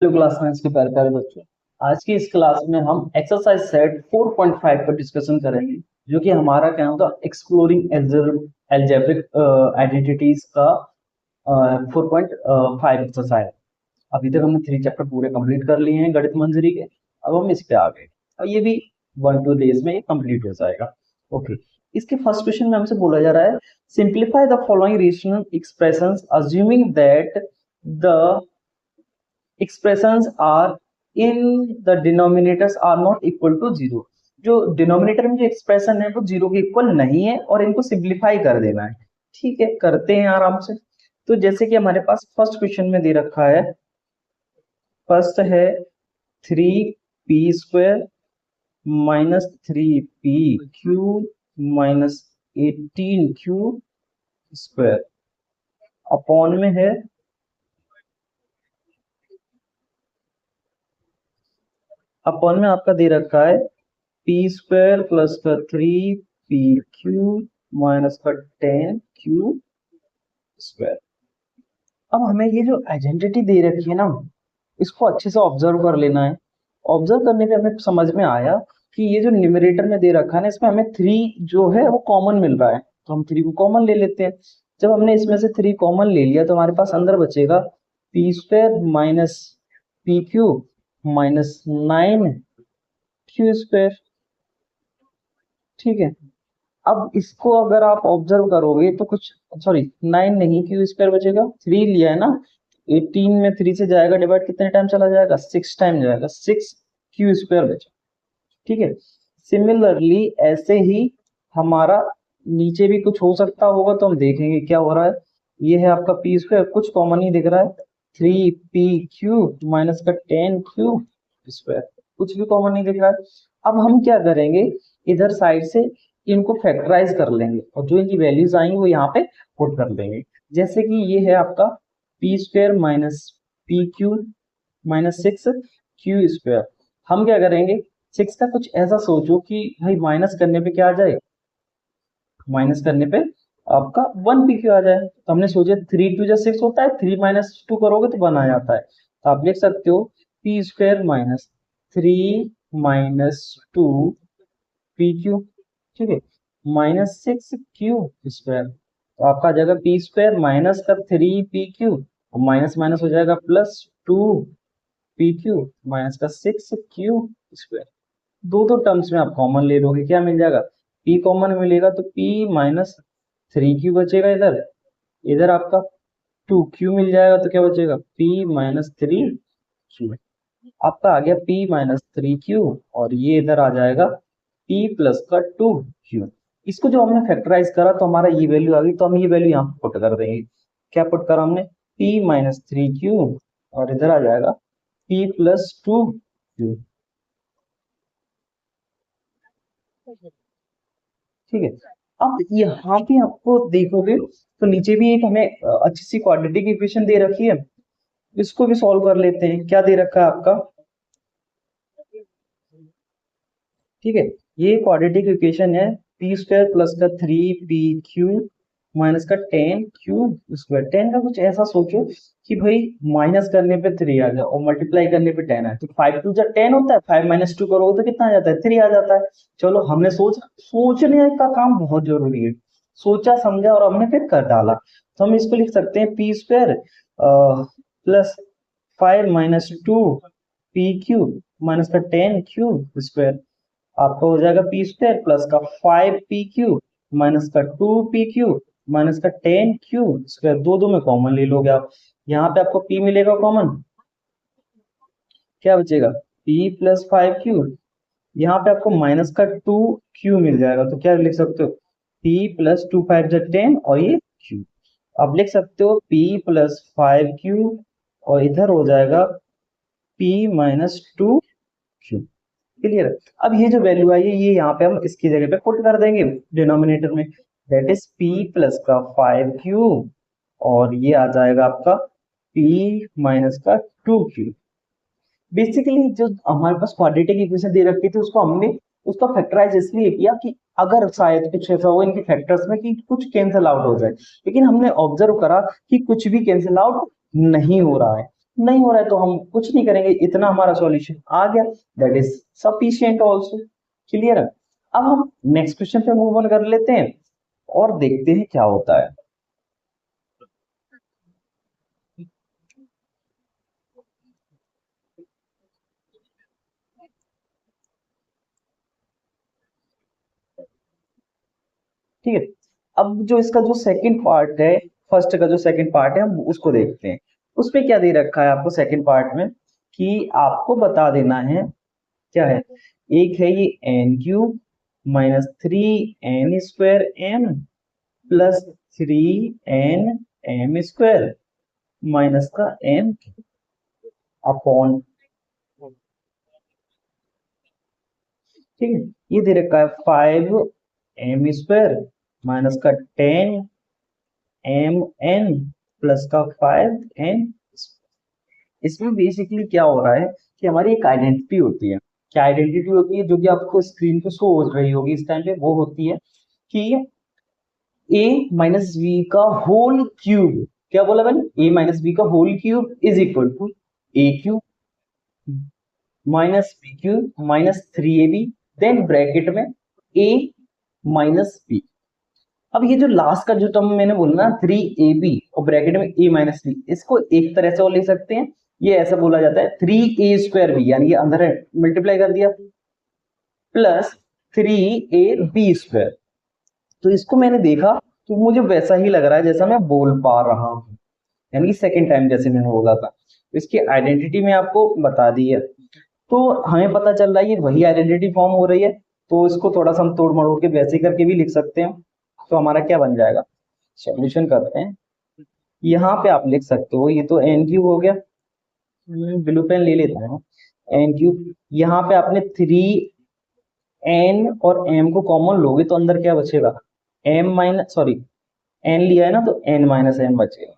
Hello class में के प्यारे प्यारे बच्चों। आज की इस क्लास में हम एक्सरसाइज सेट 4.5 पर डिस्कशन करेंगे, जो कि हमारा क्या होगा, एक्सप्लोरिंग एल्जेब्रिक आइडेंटिटीज का 4.5 एक्सरसाइज। अभी तक हमने 3 चैप्टर पूरे कंप्लीट कर लिए हैं गणित मंजरी के। अब हम इस पे आ गए और ये भी 1-2 डेज में कंप्लीट हो जाएगा। ओके, इसके फर्स्ट क्वेश्चन में हमसे बोला जा रहा है, simplify the following rational expressions assuming that the expressions are in the denominators are not equal to 0। जो डिनोमिनेटर में जो एक्सप्रेशन है वो 0 के इक्वल नहीं है और इनको सिंप्लीफाई कर देना है। ठीक है, करते हैं आराम से। तो जैसे कि हमारे पास फर्स्ट क्वेश्चन में दे रखा है, फर्स्ट है 3p² minus 3p³ minus 18q² upon में है आपका दे रखा है p² प्लस का 3p³ माइनस का 10q²। अब हमें ये जो आइडेंटिटी दे रखी है ना, इसको अच्छे से ऑब्जर्व कर लेना है। ऑब्जर्व करने पे हमें समझ में आया कि ये जो न्यूमरेटर में दे रखा है ना, इसमें हमें 3 जो है वो कॉमन मिल रहा है, तो हम 3 को कॉमन ले लेते हैं। जब हमने इसमें से 3 कॉमन ले लिया तो हमारे पास अंदर बचेगा p² minus p³ minus 9q²। ठीक है, अब इसको अगर आप ऑब्जर्व करोगे तो कुछ, सॉरी 9 नहीं, q² बचेगा, 3 लिया है ना, 18 में 3 से जाएगा डिवाइड, कितने टाइम चला जाएगा, 6 टाइम जाएगा, 6q² बचा। ठीक है, सिमिलरली ऐसे ही हमारा नीचे भी कुछ हो सकता होगा, तो हम देखेंगे क्या हो रहा है। ये है आपका p², कुछ कॉमन ही दिख रहा है, 3p³ माइनस का 10q², कुछ भी कॉमन नहीं दिख रहा है। अब हम क्या करेंगे, इधर साइड से इनको फैक्टराइज कर लेंगे और जो इनकी वैल्यूज आएंगी वो यहाँ पे पुट कर देंगे। जैसे कि ये है आपका p² minus p³ minus 6q²। हम क्या करेंगे, 6 का कुछ ऐसा सोचो कि भाई माइनस करने पे क्या आ जाए, माइनस करने पे आपका 1pq आ जाए। तो हमने सोचा 3 2 6 होता है, 3 माइनस 2 करोगे तो 1 आ जाता है। तो आप लिख सकते हो p² माइनस 3 माइनस 2pq। ठीक है, माइनस 6q²। तो आपका आ जाएगा p² माइनस का 3pq, और माइनस माइनस हो जाएगा प्लस 2pq माइनस का 6q²। दो दो टर्म्स में आप कॉमन ले लोगे, क्या मिल जाएगा, p कॉमन मिलेगा तो p माइनस 3q बचेगा, इधर इधर आपका 2q मिल जाएगा, तो क्या बचेगा p माइनस 3q। आपका आ गया p माइनस 3q, और ये इधर आ जाएगा p प्लस का 2q। इसको जो हमने फैक्टराइज करा तो हमारा ये वैल्यू आ गई, तो हम ये वैल्यू यहाँ पुट कर देंगे। क्या पुट करा हमने, p माइनस 3q, और इधर आ जाएगा p प्लस 2q। ठीक है, अब यहाँ पे आपको देखोगे तो नीचे भी एक हमें अच्छी सी क्वाड्रेटिक इक्वेशन दे रखी है, इसको भी सॉल्व कर लेते हैं। क्या दे रखा है आपका, ठीक है, ये क्वाड्रेटिक इक्वेशन है p² प्लस का 3p³ माइनस का 10q²। 10 का कुछ ऐसा सोचो कि भाई माइनस करने पे 3 आ जाए और मल्टीप्लाई करने पे 10 आए, तो 5 2 जब 10 होता है, 5 माइनस 2 करोगे तो कितना आ जाता है, 3 आ जाता है। चलो, हमने सोचने का काम बहुत जरूरी है, सोचा समझा और हमने फिर कर डाला। तो हम इसको लिख सकते हैं p² plus 5 minus 2p³ minus का 10q²। आपका हो जाएगा p² प्लस का 5p³ माइनस का 2p³ माइनस का 10q²। दो दो में कॉमन ले लोगे आप, यहाँ पे आपको p मिलेगा कॉमन, क्या बचेगा p प्लस 5q, यहाँ पे आपको माइनस का 2q मिल जाएगा, तो क्या लिख सकते हो, p प्लस 2 5 10, और ये q। अब लिख सकते हो p प्लस 5q, और इधर हो जाएगा p माइनस 2q। क्लियर है। अब ये जो वैल्यू आई है, ये यहाँ पे हम इसकी जगह पे पुट कर देंगे डिनोमिनेटर में, दैट इज p प्लस का 5q, और ये आ जाएगा आपका p माइनस का 2q। बेसिकली जो हमारे पास क्वाड्रेटिक इक्वेशन दे रखी थी, उसको हमने उसका फैक्टराइज इसलिए किया कि अगर शायद कुछ ऐसा हो इनके फैक्टर्स में कि कुछ कैंसिल आउट हो जाए, लेकिन हमने ऑब्जर्व करा कि कुछ भी कैंसिल आउट नहीं हो रहा है। नहीं हो रहा है तो हम कुछ नहीं करेंगे, इतना हमारा सॉल्यूशन आ गया, that is sufficient also. Clear है। अब हम नेक्स्ट क्वेश्चन पे मूव ऑन कर लेते हैं और देखते हैं क्या होता है। ठीक है, अब जो इसका जो सेकंड पार्ट है, फर्स्ट का जो सेकंड पार्ट है हम उसको देखते हैं। उसपे क्या दे रखा है आपको सेकंड पार्ट में, कि आपको बता देना है क्या है। एक है ये N cube minus three N square M plus three N M square minus का एम अपॉन, ठीक है, ये दे रखा है फाइव एम स्क्वायर माइनस का टेन एम एन प्लस का फाइव एन। इसमें बेसिकली क्या हो रहा है कि हमारी एक आइडेंटिटी होती है। क्या आइडेंटिटी होती है जो कि आपको स्क्रीन पे शो हो रही होगी इस टाइम पे, वो होती है कि a माइनस बी का होल क्यूब, क्या बोला मैंने, a माइनस बी का whole cube is equal to a cube minus B cube minus three A B, then bracket में a माइनस बी। अब ये जो लास्ट का जो टर्म मैंने बोला ना थ्री ए बी और ब्रैकेट में a माइनस बी, इसको एक तरह से और ले सकते हैं, ये ऐसा बोला जाता है थ्री ए स्क्वायर बी, यानी ये अंदर मल्टीप्लाई कर दिया plus three A B square. तो इसको मैंने देखा तो मुझे वैसा ही लग रहा है जैसा मैं बोल पा रहा हूँ, यानी कि सेकेंड टाइम जैसे मैंने बोला था। तो इसकी आइडेंटिटी में आपको बता दी है, तो हमें पता चल रहा है ये वही आइडेंटिटी फॉर्म हो रही है। तो इसको थोड़ा सा हम तोड़ मरोड़ के वैसे करके भी लिख सकते हैं। तो हमारा क्या बन जाएगा, सॉल्यूशन करते हैं। यहाँ पे आप लिख सकते हो, ये तो एन क्यूब हो गया, ब्लू पेन ले लेते हैं, एन क्यूब, यहाँ पे आपने थ्री एन और एम को कॉमन लोगे तो अंदर क्या बचेगा, एम माइनस सॉरी एन लिया है ना तो एन माइनस एम बचेगा,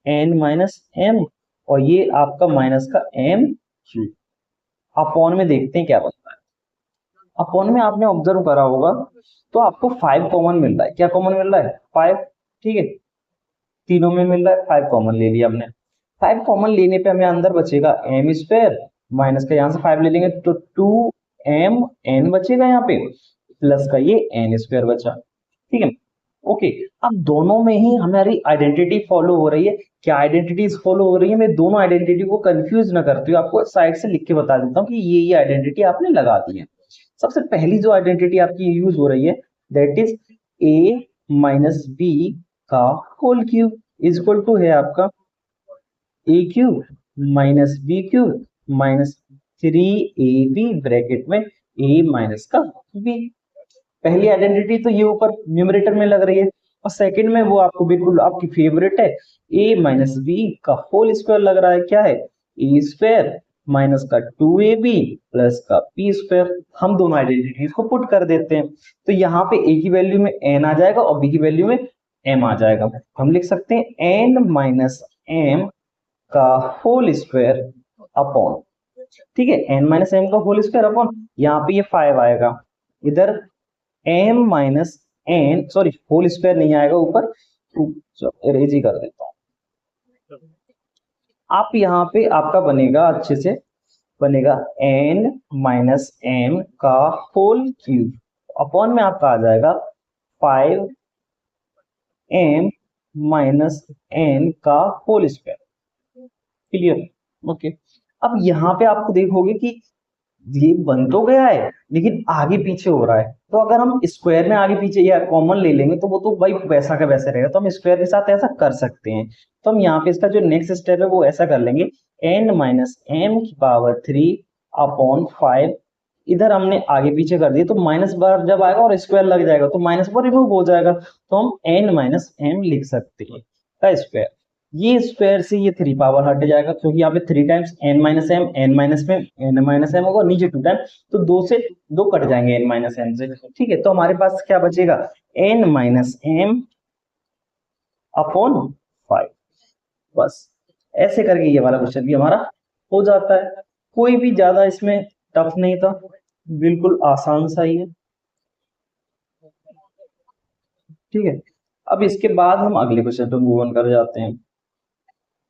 एन माइनस एम, और ये आपका माइनस का एम क्यूब। अपॉन में देखते हैं क्या बनता है। अपॉन में आपने ऑब्जर्व करा होगा तो आपको फाइव कॉमन मिल रहा है, क्या कॉमन मिल रहा है, फाइव। ठीक है, तीनों में मिल रहा है, फाइव कॉमन ले लिया हमने। फाइव कॉमन लेने पे हमें अंदर बचेगा एम स्क्वायर माइनस का, यहाँ से फाइव ले लेंगे तो टू एम एन बचेगा यहाँ पे, प्लस का ये एन स्क्वायर बचा। ठीक है, ओके। अब दोनों में ही हमारी आइडेंटिटी फॉलो हो रही है। क्या आइडेंटिटीज फॉलो हो रही है, मैं दोनों आइडेंटिटी को कंफ्यूज ना करती हूँ, आपको साइड से लिख के बता देता हूँ कि ये आइडेंटिटी आपने लगा दी है। सबसे पहली जो आइडेंटिटी आपकी यूज हो रही है that is A minus B का whole cube is equal to है आपका A cube minus B cube minus three A B bracket में ए माइनस का बी। पहली आइडेंटिटी तो ये ऊपर न्यूमरेटर में लग रही है, और सेकंड में वो आपको बिल्कुल आपकी फेवरेट है, a माइनस बी का होल स्क्वायर लग रहा है, क्या है, ए स्क्वायर माइनस का टू ए बी प्लस का बी स्क्वायर। हम दोनों आइडेंटिटीज को पुट कर देते हैं, तो यहाँ पे a की वैल्यू में n आ जाएगा और b की वैल्यू में m आ जाएगा। हम लिख सकते हैं n माइनस m का होल स्क्वायर अपॉन, ठीक है, n माइनस m का होल स्क्वायर अपॉन, यहाँ पे ये 5 आएगा, इधर m minus N sorry whole square नहीं आएगा ऊपर, इरेज ही कर देता हूं। आप यहाँ पे आपका बनेगा अच्छे से, बनेगा n माइनस एम का होल क्यूब अपॉन में आपका आ जाएगा फाइव एम माइनस एन का होल स्क्वायर। Clear, okay. अब यहाँ पे आपको देखोगे कि ये बन तो गया है लेकिन आगे पीछे हो रहा है, तो अगर हम स्क्वायर में आगे पीछे या कॉमन ले लेंगे तो वो तो भाई वैसा का वैसा रहेगा, तो हम स्क्वायर के साथ ऐसा कर सकते हैं। तो हम यहाँ पे इसका जो नेक्स्ट स्टेप है वो ऐसा कर लेंगे, n माइनस एम की पावर थ्री अपॉन फाइव, इधर हमने आगे पीछे कर दिया तो माइनस बार जब आएगा और स्क्वायर लग जाएगा तो माइनस बार रिमूव हो जाएगा, तो हम n माइनस एम लिख सकते हैं का स्क्वायर। ये स्क्वायर से ये थ्री पावर हट जाएगा क्योंकि यहाँ पे three times n minus M, n minus में n माइनस एम होगा, नीचे टू टाइम, तो दो से दो कट जाएंगे n माइनस एम से। ठीक है, तो हमारे पास क्या बचेगा, n minus M upon five. बस ऐसे करके ये वाला क्वेश्चन भी हमारा हो जाता है। कोई भी ज्यादा इसमें टफ नहीं था, बिल्कुल आसान सा ही है। ठीक है, अब इसके बाद हम अगले क्वेश्चन पे मूव ऑन कर जाते हैं।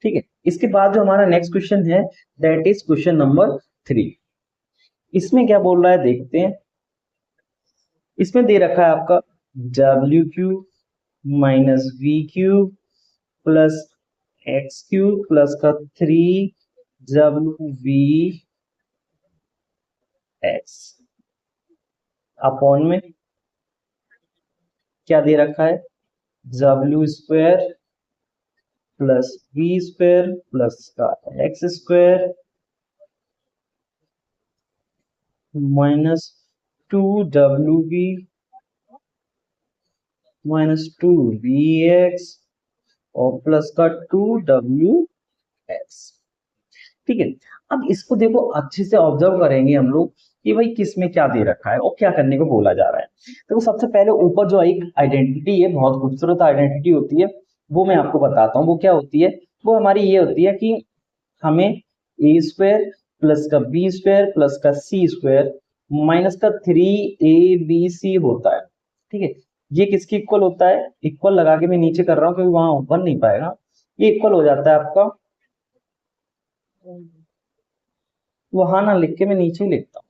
ठीक है, इसके बाद जो हमारा नेक्स्ट क्वेश्चन है दैट इज क्वेश्चन नंबर 3। इसमें क्या बोल रहा है देखते हैं। इसमें दे रखा है आपका W Q minus we Q plus x Q plus का 3 वी एक्स अपॉन में क्या दे रखा है W square plus V square plus का एक्स स्क्वायर माइनस 2 माइनस 2 और प्लस का 2 ठीक है। अब इसको देखो अच्छे से ऑब्जर्व करेंगे हम लोग कि भाई किस में क्या दे रखा है और क्या करने को बोला जा रहा है। तो सबसे पहले ऊपर जो एक आइडेंटिटी है, बहुत खूबसूरत आइडेंटिटी होती है, वो मैं आपको बताता हूँ। वो क्या होती है, वो हमारी ये होती है कि हमें ए स्क्वायर प्लस का बी स्क्वायर प्लस का सी स्क्वायर माइनस का 3abc होता है। ठीक है, ये किसके इक्वल होता है, इक्वल लगा के मैं नीचे कर रहा हूँ क्योंकि वहां बन नहीं पाएगा। ये इक्वल हो जाता है आपका, वहां ना लिख के मैं नीचे ही लिखता हूँ।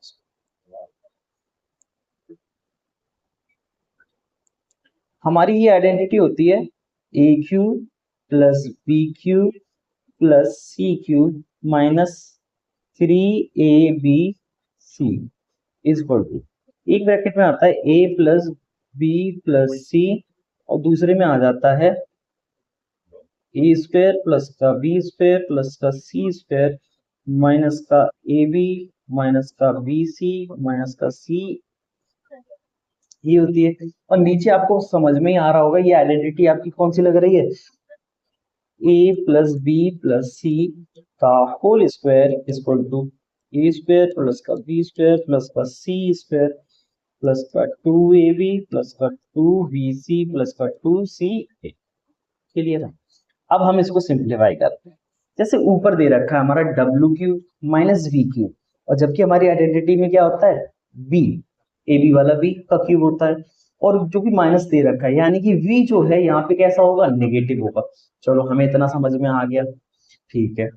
हमारी ये आइडेंटिटी होती है A cube plus B cube plus C cube minus 3abc equal to, एक ब्रैकेट में आता है a plus B plus C और दूसरे में आ जाता है ए स्क्वायर प्लस का बी स्क्वायर प्लस का सी स्क्वायर माइनस का ए बी माइनस का बी सी माइनस का सी, ये होती है। और नीचे आपको समझ में ही आ रहा होगा ये आइडेंटिटी आपकी कौन सी लग रही है, A plus B plus C का whole square equal to A square plus का बी स्क्वायर प्लस का सी स्क्वायर प्लस का 2ab प्लस का 2bc प्लस का 2ca। क्लियर है। अब हम इसको सिंप्लीफाई करते हैं। जैसे ऊपर दे रखा है हमारा W Q minus we Q, और जबकि हमारी आइडेंटिटी में क्या होता है बी, ए बी वाला बी का क्यूब होता है, और जो कि माइनस दे रखा है यानी कि v जो है यहाँ पे कैसा होगा, नेगेटिव होगा। चलो हमें इतना समझ में आ गया। ठीक है,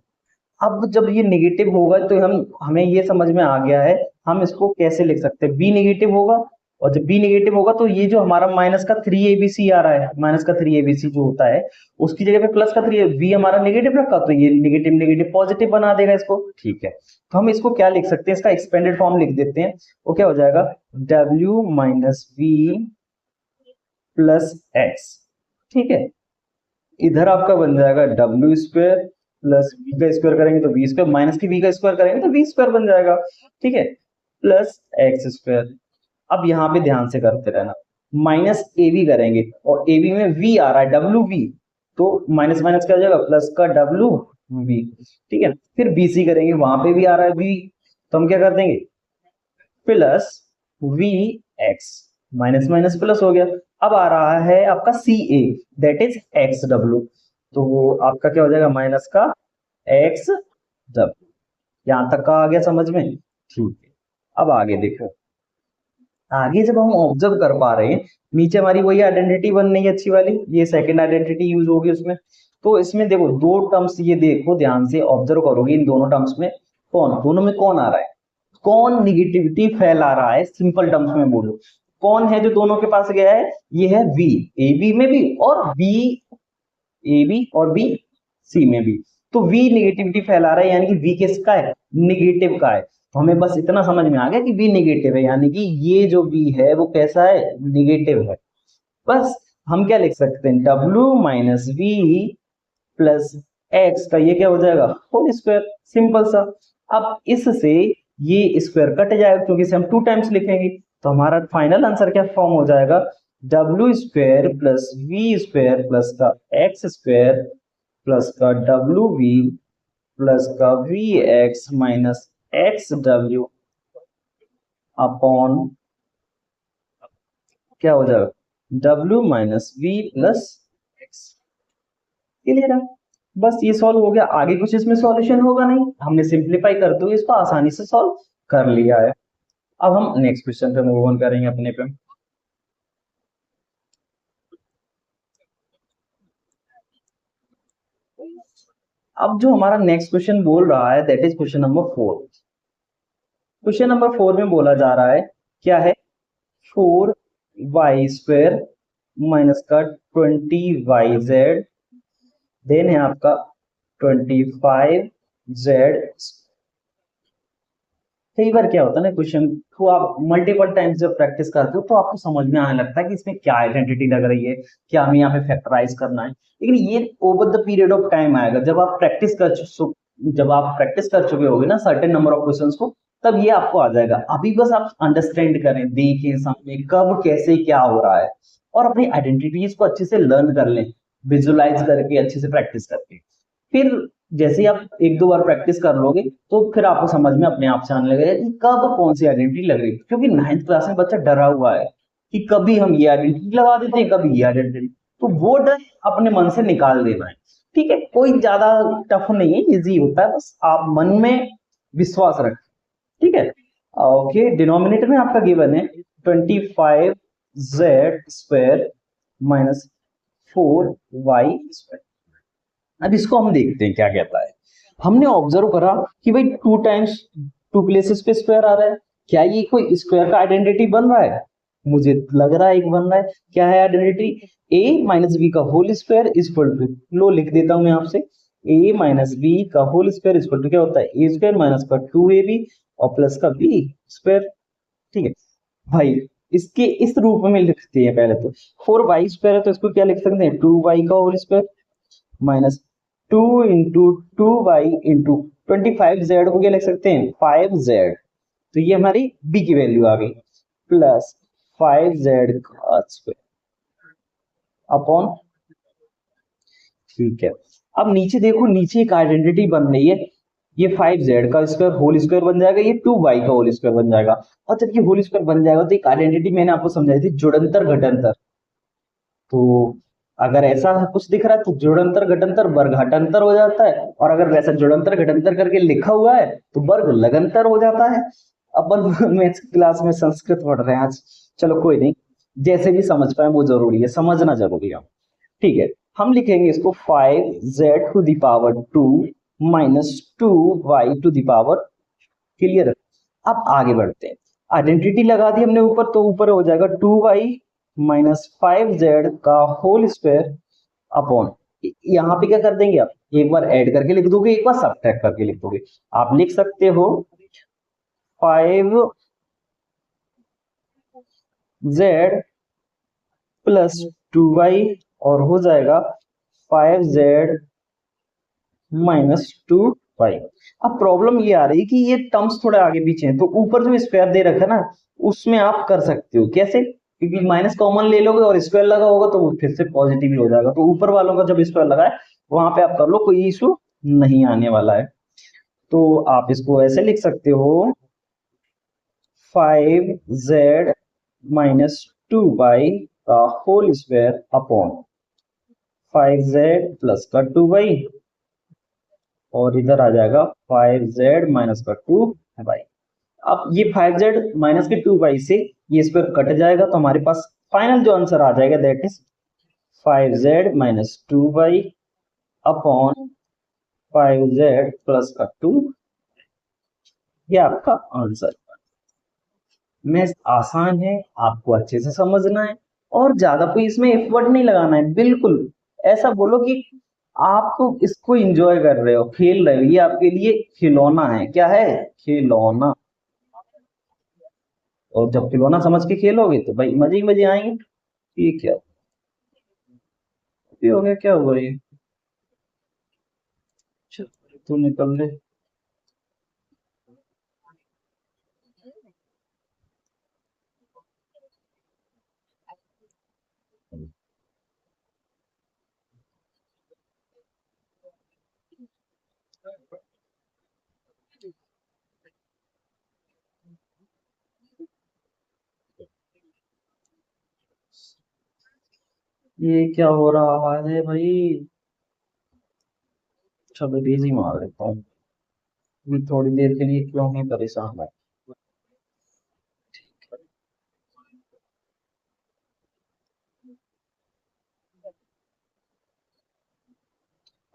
अब जब ये नेगेटिव होगा तो हमें ये समझ में आ गया है हम इसको कैसे लिख सकते हैं, बी नेगेटिव होगा, और जब बी नेगेटिव होगा तो ये जो हमारा माइनस का 3abc आ रहा है, माइनस का 3abc जो होता है उसकी जगह पे प्लस का 3, बी हमारा नेगेटिव रखा तो ये नेगेटिव नेगेटिव पॉजिटिव बना देगा इसको। ठीक है, तो हम इसको क्या लिख सकते हैं, इसका एक्सपेंडेड फॉर्म लिख देते हैं। वो क्या हो जाएगा w minus V plus X. ठीक है, इधर आपका बन जाएगा डब्ल्यू स्क्वायर प्लस वी का स्क्वायर करेंगे तो वी स्क्वायर माइनस की वी का स्क्वायर करेंगे तो वी स्क्वायर बन जाएगा। ठीक है, प्लस एक्स स्क्वायर। अब यहाँ पे ध्यान से करते रहना, माइनस ए बी करेंगे और ए बी में वी आ रहा है डब्ल्यू वी, तो माइनस माइनस क्या हो जाएगा प्लस का डब्ल्यू वी। ठीक है, फिर बी सी करेंगे, वहां पे भी आ रहा है वी, तो हम क्या कर देंगे plus V X, minus minus plus हो गया। अब आ रहा है आपका C A that is X W, तो वो आपका क्या हो जाएगा माइनस का एक्स डब्ल्यू। यहां तक का आ गया समझ में। ठीक है, अब आगे देखो, आगे जब हम ऑब्जर्व कर पा रहे हैं नीचे हमारी वही आइडेंटिटी बन रही है अच्छी वाली, ये सेकंड आइडेंटिटी यूज होगी उसमें। तो इसमें देखो दो टर्म्स, ये देखो ध्यान से ऑब्जर्व करोगे इन दोनों टर्म्स में कौन, दोनों में कौन आ रहा है, कौन निगेटिविटी फैला रहा है, सिंपल टर्म्स में बोलो कौन है जो दोनों के पास गया है, ये है वी, ए बी में भी और बी, ए बी और बी सी में भी। तो वी निगेटिविटी फैला रहा है यानी कि वी किसका है, निगेटिव का है। तो हमें बस इतना समझ में आ गया कि वी नेगेटिव है, यानी कि ये जो वी है वो कैसा है, नेगेटिव है। बस हम क्या लिख सकते हैं, W minus V plus X का ये क्या हो जाएगा होल स्क्वायर, सिंपल सा। अब इससे ये स्क्वायर कट जाएगा क्योंकि इसे हम 2 टाइम्स लिखेंगे, तो हमारा फाइनल आंसर क्या फॉर्म हो जाएगा, W square plus V square plus का एक्स स्क्वायर प्लस का डब्ल्यू वी प्लस का V X minus X W upon क्या हो जाएगा W minus V plus X. Clear है, बस ये सॉल्व हो गया। आगे कुछ इसमें सॉल्यूशन होगा नहीं, हमने सिंप्लीफाई करते हुए इसको आसानी से सॉल्व कर लिया है। अब हम नेक्स्ट क्वेश्चन पे मूव ऑन करेंगे अपने पे। अब जो हमारा नेक्स्ट क्वेश्चन बोल रहा है that is question number 4। Question number 4 में बोला जा रहा है क्या है, 4 y² माइनस का 20 yz, देन है आपका 25z। कई बार क्या होता है ना, क्वेश्चन को आप मल्टीपल टाइम्स जब प्रैक्टिस करते हो तो आपको समझ में आने लगता है कि इसमें क्या आइडेंटिटी लग रही है, क्या हमें यहाँ पे फैक्टराइज करना है। लेकिन ये over the period of time आएगा, जब आप प्रैक्टिस कर चुके होगे ना सर्टेन नंबर ऑफ क्वेश्चंस को, तब ये आपको आ जाएगा। अभी बस आप अंडरस्टैंड करें, देखें, समझें कब कैसे क्या हो रहा है, और अपनी आइडेंटिटीज को अच्छे से लर्न कर लें, विजुलाइज करके अच्छे से प्रैक्टिस करके। फिर जैसे ही आप एक दो बार प्रैक्टिस कर लोगे तो फिर आपको समझ में अपने आप से आने लगेगा कि कब कौन सी आइडेंटिटी लग रही है। क्योंकि 9th क्लास में बच्चा डरा हुआ है कि कभी हम ये आइडेंटिटी लगा देते हैं, कभी ये आइडेंटिटी, तो वो डर अपने मन से निकाल देना है। ठीक है, कोई ज्यादा टफ नहीं है, इजी होता है, बस आप मन में विश्वास रखें। ठीक है, ओके। डिनोमिनेटर में आपका गिवन है 25z² माइनस 4y²। अब इसको हम देखते हैं क्या कहता है। हमने ऑब्जर्व करा कि भाई 2 टाइम्स 2 प्लेसेस पे स्क्वायर आ रहा है, क्या ये कोई स्क्वायर का आइडेंटिटी बन रहा है? मुझे लग रहा है एक बन रहा है। क्या है आइडेंटिटी? a माइनस बी का whole square is equal to, लो लिख देता हूं मैं आपसे, a माइनस बी का whole square is equal to क्या होता है, ए स्क्वायर माइनस का 2ab और प्लस का b स्क्वायर। ठीक है भाई, इसके इस रूप में लिखते हैं पहले तो। 4y² है तो इसको क्या लिख सकते हैं, 2y का whole square minus 2 into 2y into 25z को क्या लिख सकते हैं, 5z। तो ये हमारी b की वैल्यू आ गई, प्लस 5z का स्क्वायर अपॉन, ठीक है। अब नीचे देखो, नीचे एक आइडेंटिटी बन रही है, ये 5z का स्क्वायर होल स्क्वायर बन जाएगा, ये 2y का होल स्क्वायर बन जाएगा। और जब ये होल स्क्वायर बन जाएगा तो एक आइडेंटिटी मैंने आपको समझाई थी, जुड़ंतर घटंतर। तो अगर ऐसा कुछ दिख रहा है तो जुड़ंतर घटंतर वर्ग हटांतर हो जाता है, और अगर वैसा जुड़ंतर घटंतर करके लिखा हुआ है तो वर्ग लगंतर हो जाता है। अपन मैथ्स क्लास में संस्कृत पढ़ रहे हैं आज, चलो कोई नहीं, जैसे भी समझ पाए वो जरूरी है, समझना जरूरी है। ठीक है, हम लिखेंगे इसको 5z⁴ माइनस 2y⁴। क्लियर? अब आगे बढ़ते हैं, आइडेंटिटी लगा दी हमने ऊपर, तो ऊपर हो जाएगा 2y माइनस 5z का होल स्क्वायर अपॉन, यहाँ पे क्या कर देंगे आप, एक बार ऐड करके लिख दोगे, एक बार सब्ट्रैक्ट करके लिख दोगे। आप लिख सकते हो 5z प्लस 2y और हो जाएगा 5z माइनस 2y। अब प्रॉब्लम ये आ रही है कि ये टर्म्स थोड़े आगे पीछे हैं, तो ऊपर जो स्क्वायर दे रखा है ना, उसमें आप कर सकते हो कैसे, क्योंकि माइनस कॉमन ले लोगे और स्क्वायर लगा होगा तो वो फिर से पॉजिटिव ही हो जाएगा। तो ऊपर वालों का जब स्क्वायर लगा है वहां पे आप कर लो, कोई इशू नहीं आने वाला है। तो आप इसको ऐसे लिख सकते हो 5z माइनस 2y का whole square upon 5z plus का 2y, और इधर आ जाएगा 5z माइनस का 2y। अब ये 5z माइनस के 2y से ये स्क्वायर कट जाएगा, तो हमारे पास फाइनल जो आंसर आ जाएगा that is 5z minus 2y upon 5z plus का 2। ये आपका आंसर। मैथ आसान है, आपको अच्छे से समझना है, और ज्यादा कोई इसमें एफर्ट नहीं लगाना है। बिल्कुल ऐसा बोलो कि आप इसको एंजॉय कर रहे हो, खेल रहे हो, ये आपके लिए खिलौना है। क्या है? खिलौना। और जब खिलौना समझ के खेलोगे तो भाई मजे ही मजे आएंगे। ये क्या, ये हो गया, क्या हुआ ये, चल, तू निकल ले। ये क्या हो रहा है भाई, चलो बिजी मार देता हूँ, अभी थोड़ी देर के लिए क्यों ही परेशान है।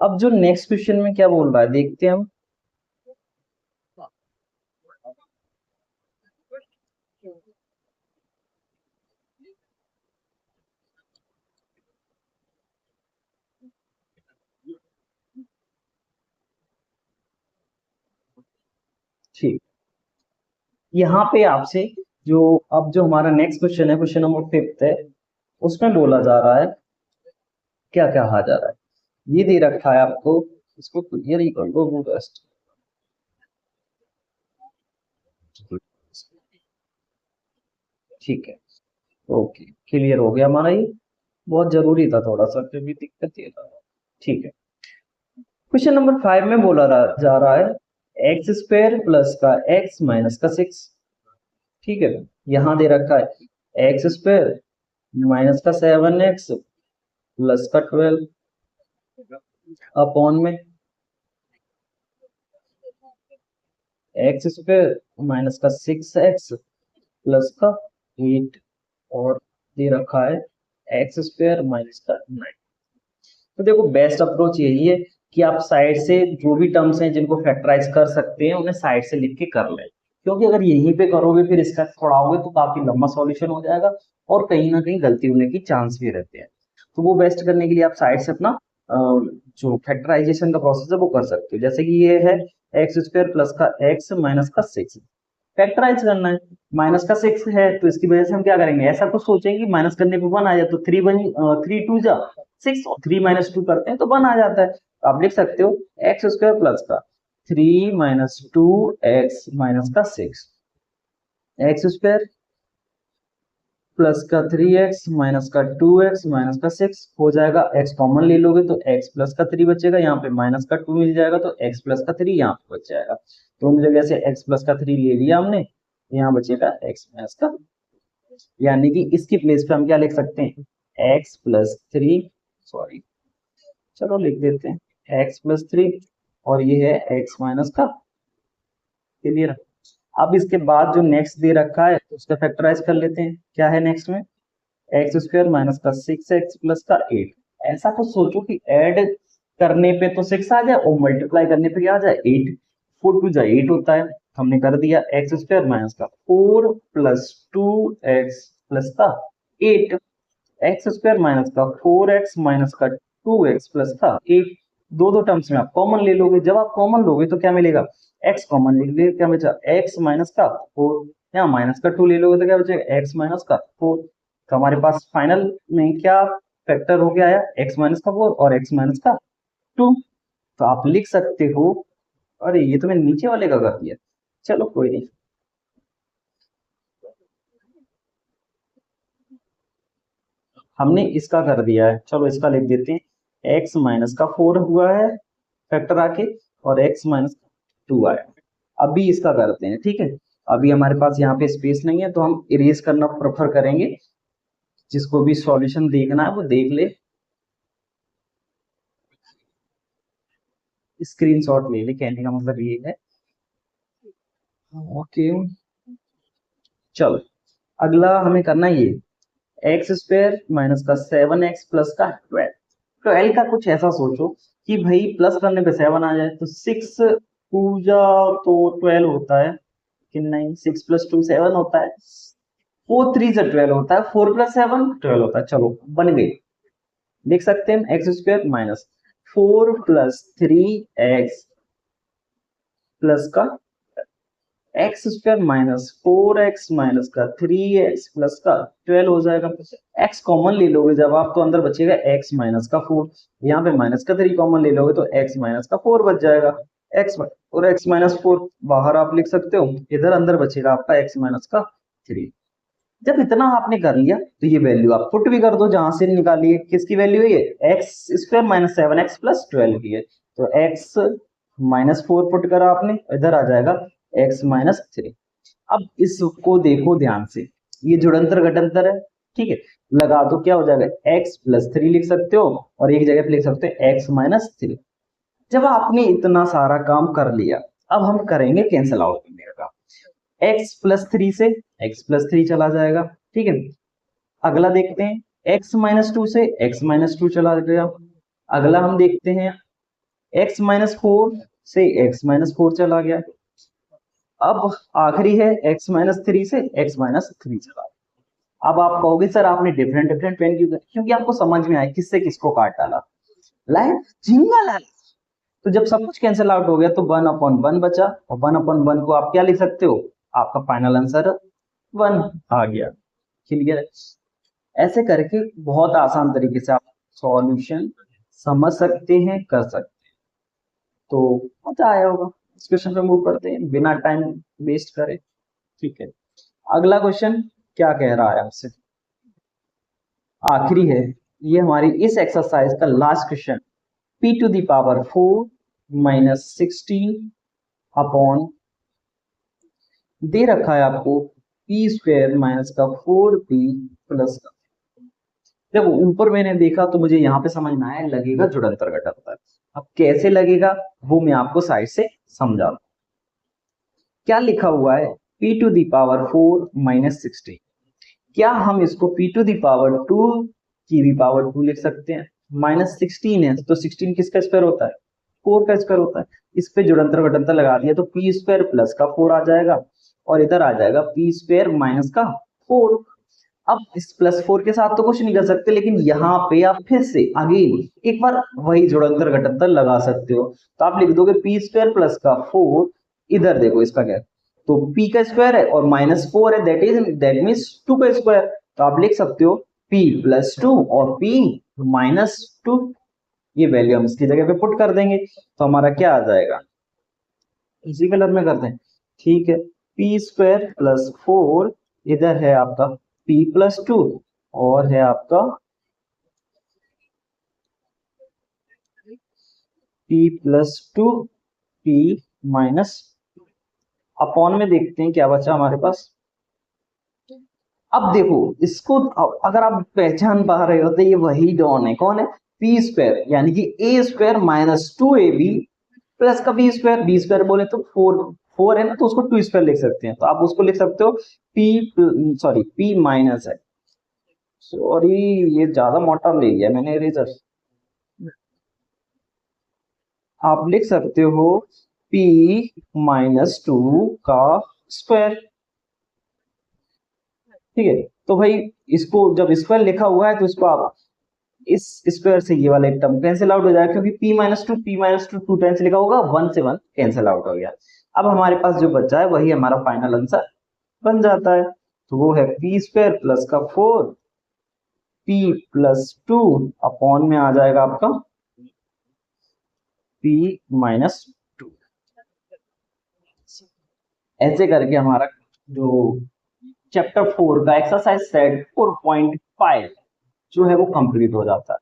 अब जो नेक्स्ट क्वेश्चन में क्या बोल रहा है देखते हैं हम। ठीक, यहाँ पे आपसे जो अब जो हमारा नेक्स्ट क्वेश्चन है, क्वेश्चन नंबर 5 है, उसमें बोला जा रहा है, क्या क्या कहा जा रहा है, ये दे रखा है आपको, इसको क्लियर ही कर लो बेस्ट। ठीक है, ओके, क्लियर हो गया हमारा ये, बहुत जरूरी था थोड़ा सा, फिर भी दिक्कत ये था। ठीक है, क्वेश्चन नंबर 5 में बोला जा रहा है एक्स स्क्वायर प्लस का एक्स माइनस का 6। ठीक है, यहाँ दे रखा है एक्स स्क्वायर माइनस का 7x प्लस का 12 अपॉन में एक्स स्क्वायर माइनस का 6x प्लस का 8, और दे रखा है एक्स स्क्वायर माइनस का 9। तो देखो बेस्ट अप्रोच यही है कि आप साइड से जो भी टर्म्स हैं जिनको फैक्टराइज कर सकते हैं उन्हें साइड से लिख के कर लें, क्योंकि अगर यहीं पे करोगे फिर इसका छोड़ाओगे तो काफी लंबा सॉल्यूशन हो जाएगा और कहीं ना कहीं गलती होने की चांस भी रहते हैं। तो वो बेस्ट करने के लिए आप साइड से अपना जो फैक्टराइजेशन का प्रोसेस है वो कर सकते हो। जैसे कि ये है एक्स स्क्वायर प्लस का एक्स माइनस का 6, फैक्टराइज करना है, माइनस का 6 है तो इसकी वजह से हम क्या करेंगे, ऐसा कुछ सोचेंगे कि माइनस करने पे 1 आ जाए, तो 3 2 6 और 3 माइनस 2 करते हैं तो 1 आ जाता है। तो आप लिख सकते हो एक्स स्क्वायर प्लस का 3 माइनस 2 एक्स माइनस का 6, एक्स स्क्वायर प्लस का 3x माइनस का 2x माइनस का 6 हो जाएगा, x कॉमन ले लोगे तो x प्लस का 3 बचेगा, यहाँ पे माइनस का 2 मिल जाएगा तो x प्लस का 3 यहाँ पे बच जाएगा। तो हम जगह से x प्लस का 3 ले लिया हमने, यहाँ बचेगा x माइनस का, यानी कि इसकी प्लेस पे हम क्या लिख सकते हैं x प्लस 3, सॉरी चलो लिख देते हैं x प्लस 3, और ये है x माइनस का, क्लियर। अब इसके बाद जो नेक्स्ट दे रखा है उसका फैक्टराइज कर लेते हैं, क्या है नेक्स्ट में एक्स स्क्वायर माइनस का 6x प्लस का 8। ऐसा कुछ सोचो कि ऐड करने पे तो 6 आ जाए और मल्टीप्लाई करने पे क्या आ जाए 8, 4 2 जा 8 होता है। हमने कर दिया एक्स स्क्वायर माइनस का 4 प्लस 2x प्लस का 8, एक्स स्क्वायर माइनस का 4x माइनस का 2x प्लस का 8। दो दो टर्म्स में आप कॉमन ले लोगे, जब आप कॉमन लोगे तो क्या मिलेगा, x कॉमन ले लिए क्या बचा x माइनस का 4, यहाँ माइनस का 2 ले लोगे तो क्या बचेगा x माइनस का 4। तो हमारे पास फाइनल में क्या फैक्टर हो गया आया x माइनस का 4 और x माइनस का 2। तो आप लिख सकते हो, अरे ये तो मैंने नीचे वाले का कर दिया, चलो कोई नहीं, हमने इसका कर दिया है, चलो इसका लिख देते हैं x माइनस का 4 हुआ है फैक्टर आके, और x माइनस 2 आया। अभी इसका करते हैं, ठीक है। अभी हमारे पास यहाँ पे स्पेस नहीं है तो हम इरेज करना प्रेफर करेंगे, जिसको भी सॉल्यूशन देखना है वो देख ले, स्क्रीनशॉट ले ले, कहने का मतलब ये है। ओके, चलो अगला हमें करना है ये एक्स स्क्वायर माइनस का 7x प्लस का 12। तो एल का कुछ ऐसा सोचो कि भाई प्लस करने पे 7 आ जाए, तो 6 पूजा तो 12 होता है कि नहीं, 6 प्लस 2 7 होता है, 4 3 से 12 होता है, 4 प्लस 7 12 होता है। चलो बन गई, देख सकते हैं X square minus 4 plus 3x प्लस का X square minus 4x minus का 3x प्लस का 12 हो जाएगा। x कॉमन ले लोगे जब आप तो अंदर बचेगा x माइनस का 4, यहाँ पे माइनस का 3 कॉमन ले लोगे तो x माइनस का 4 बच जाएगा, x और x माइनस 4 बाहर आप लिख सकते हो, इधर अंदर बचेगा आपका x माइनस का 3। जब इतना आपने कर लिया तो ये वैल्यू आप पुट भी कर दो, जहां से निकालिए किसकी वैल्यू है, ये x square minus 7x plus 12 की है, तो x माइनस 4 पुट करा आपने, इधर आ जाएगा x माइनस 3। अब इसको देखो ध्यान से, ये जुड़ंतर घटंतर है, ठीक है, लगा दो क्या हो जाएगा x प्लस 3 लिख सकते हो और एक जगह पे लिख सकते हो x माइनस 3। जब आपने इतना सारा काम कर लिया, अब हम करेंगे कैंसिल आउट करने का, x प्लस 3 से x प्लस 3 चला जाएगा, ठीक है। अगला देखते हैं x माइनस 2 से x माइनस 2 चला गया। अगला हम देखते हैं x माइनस 4 से x माइनस 4 चला गया। अब आखिरी है x माइनस 3 से x माइनस 3 चला गया। अब आप कहोगे सर आपने डिफरेंट डिफरेंट पेन क्यों किया? क्योंकि आपको समझ में आया किससे किसको काट डाला, लाइफ जिंगल है। तो जब सब कुछ कैंसिल आउट हो गया तो 1/1 बचा, और 1/1 को आप क्या लिख सकते हो, आपका फाइनल आंसर 1 आ गया। क्लियर? ऐसे करके बहुत आसान तरीके से आप सॉल्यूशन समझ सकते हैं, कर सकते हैं। तो मजा आया होगा। इस क्वेश्चन पे मूव करते हैं बिना टाइम वेस्ट करे। ठीक है, अगला क्वेश्चन क्या कह रहा है आपसे, आखिरी है ये हमारी इस एक्सरसाइज का last question. p to the power 4 minus 16 upon दे रखा है आपको p स्क्वायर माइनस का 4p प्लस का। देखो ऊपर मैंने देखा तो मुझे यहाँ पे समझ में आया लगेगा जुड़ंतर घटाकर। अब कैसे लगेगा वो मैं आपको साइड से समझा। क्या लिखा हुआ है p to the power 4 minus 16। क्या हम इसको p टू दी पावर 2 की भी पावर 2 लिख सकते हैं? माइनस 16 है तो 16 किसका स्क्वायर होता है? 4 का स्क्वायर होता है। इस पे जुड़ंतर घटाकर लगा दिया तो p स्क्वायर प्लस का 4 आ जाएगा, और इधर आ जाएगा p स्क्वायर माइनस का 4। अब इस प्लस 4 के साथ तो कुछ नहीं कर सकते, लेकिन यहाँ पे आप फिर से अगेन एक बार वही जुड़ंतर घटाकर लगा सकते हो। तो आप लिख दोगे p स्क्वायर प्लस का 4, इधर देखो इसका क्या है, तो p का स्क्वायर है और माइनस 4 है, दैट मीन्स 2 का स्क्वायर। तो आप लिख सकते हो p प्लस 2 और p माइनस 2। ये वैल्यू हम इसकी जगह पे पुट कर देंगे तो हमारा क्या आ जाएगा, इसी कलर में करते हैं। ठीक है, p स्क्वायर प्लस 4, इधर है आपका p प्लस 2 और है आपका p plus 2 p minus, upon में देखते हैं क्या बचा हमारे पास। अब देखो इसको अगर आप पहचान पा रहे हो तो ये वही डॉन है। कौन है? p स्क्वायर, यानी कि a square minus 2ab plus का b स्क्वायर। b स्क्वायर बोले तो 4 है ना, तो उसको 2 स्क्वायर लिख सकते हैं। तो आप उसको लिख सकते हो p माइनस है, सॉरी ये ज्यादा मोटा ले लिया मैंने इरेजर। आप लिख सकते हो p माइनस 2 का स्क्वायर। ठीक है, तो भाई इसको जब स्क्वायर लिखा हुआ है तो इसको आप इस स्क्वायर से ये वाला एक टर्म कैंसिल आउट हो जाएगा, क्योंकि p माइनस टू 2 टाइम्स लिखा होगा, 1 से 1 कैंसिल आउट हो गया। अब हमारे पास जो बचा है वही हमारा फाइनल आंसर बन जाता है। तो वो है p स्क्वायर प्लस का 4 p प्लस 2 अपॉन में आ जाएगा आपका p माइनस 2। ऐसे करके हमारा जो चैप्टर 4 का एक्सरसाइज सेट 4.5 जो है वो कंप्लीट हो जाता है।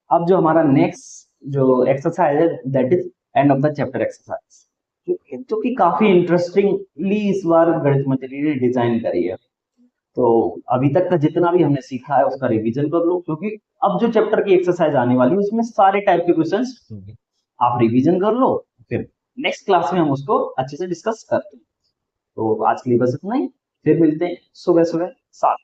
अब जो हमारा नेक्स्ट जो एक्सरसाइज है that is end of the chapter exercise, जो कि काफी इंटरेस्टिंगली इस बार गणित मंत्री ने डिजाइन करी है। तो अभी तक का जितना भी हमने सीखा है उसका रिवीजन कर लो, क्योंकि अब जो चैप्टर की एक्सरसाइज आने वाली है उसमें सारे टाइप के क्वेश्चंस होंगे। आप रिवीजन कर लो, फिर नेक्स्ट क्लास में हम उसको अच्छे से डिस्कस करते हैं। तो आज के लिए बस इतना ही, फिर मिलते हैं सुबह सुबह 7